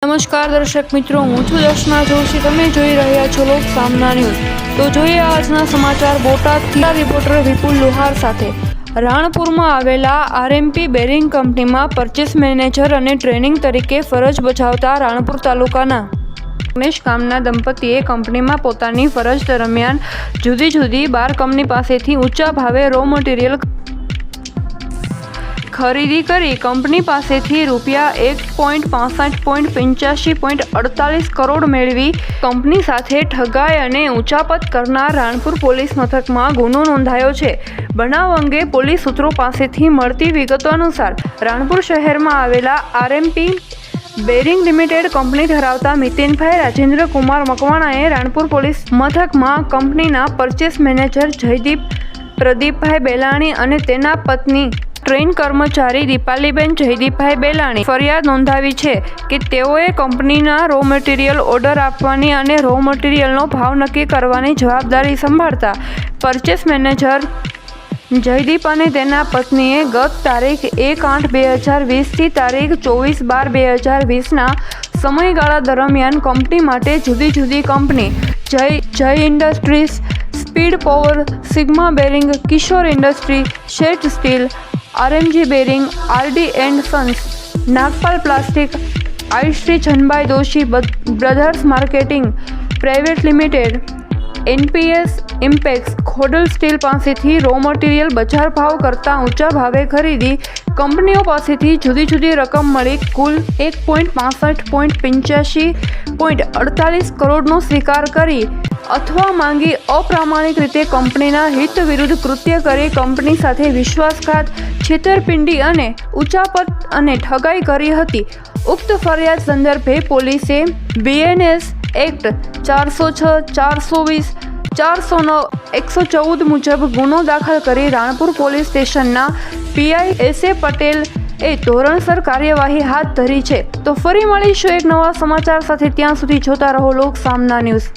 નમસ્કાર દર્શક મિત્રો, હું છું દર્શના જોશી. તમે જોઈ રહ્યા છો લોક સામના ન્યૂઝ. તો જોઈએ આજના સમાચાર. બોટાદથી રિપોર્ટર વિપુલ લોહાર સાથે. રાણપુરમાં આવેલા આરએમપી બેરિંગ કંપનીમાં પરચેસ મેનેજર અને ટ્રેનિંગ તરીકે ફરજ બજાવતા રાણપુર તાલુકાના ગણેશ ગામના દંપતીએ કંપનીમાં પોતાની ફરજ દરમિયાન જુદી જુદી 12 કંપની પાસેથી ઊંચા ભાવે રો મટીરિયલ ખરીદી કરી કંપની પાસેથી ₹1.65.85.48 કરોડ મેળવી કંપની સાથે ઠગાઈ અને ઉચાપત કરનાર રાણપુર પોલીસ મથકમાં ગુનો નોંધાયો છે. બનાવ અંગે પોલીસ સૂત્રો પાસેથી મળતી વિગતો અનુસાર રાણપુર શહેરમાં આવેલા આરએમપી બેરિંગ લિમિટેડ કંપની ધરાવતા મિતેનભાઈ રાજેન્દ્ર કુમાર મકવાણાએ રાણપુર પોલીસ મથકમાં કંપનીના પરચેસ મેનેજર જયદીપ પ્રદીપભાઈ બેલાણી અને તેના પત્ની ટ્રેન કર્મચારી દીપાલીબેન જયદીપભાઈ બેલાણી ફરિયાદ નોંધાવી છે કે તેઓએ કંપનીના રો મટીરિયલ ઓર્ડર આપવાની અને રો મટીરિયલનો ભાવ નક્કી કરવાની જવાબદારી સંભાળતા પરચેસ મેનેજર જયદીપ અને તેના પત્નીએ ગત તારીખ 1/8/2020 થી તારીખ 24/12/2020ના સમયગાળા દરમિયાન કંપની માટે જુદી જુદી company Jay industries, speed power, Sigma bearing, Kishor industry, Sheth steel, RMG bearing, RD and sons, Nagpal plastic, આઈશ્રી Chhanbhai Doshi brothers marketing private limited, NPS impex, Khodal steel પાસેથી રો મટીરિયલ બજાર ભાવ કરતાં ઊંચા ભાવે ખરીદી કંપનીઓ પાસેથી જુદી જુદી રકમ મળી કુલ $1.65.85.48 કરોડનો સ્વીકાર કરી અથવા માંગી અપ્રામાણિક રીતે કંપનીના હિત વિરુદ્ધ કૃત્ય કરી કંપની સાથે વિશ્વાસઘાત, છેતરપિંડી અને ઉચાપત અને ઠગાઈ કરી હતી. ઉક્ત ફરિયાદ સંદર્ભે પોલીસે બીએનએસ એક્ટ 406, 420, 409, 114 મુજબ ગુનો દાખલ કરી રાણપુર પોલીસ સ્ટેશનના પીઆઈ એસ.એ. પટેલ એ ધોરણસર કાર્યવાહી હાથ ધરી છે. તો ફરી મળીશું એક નવા સમાચાર સાથે. ત્યાં સુધી જોતા રહો લોક સામના ન્યૂઝ.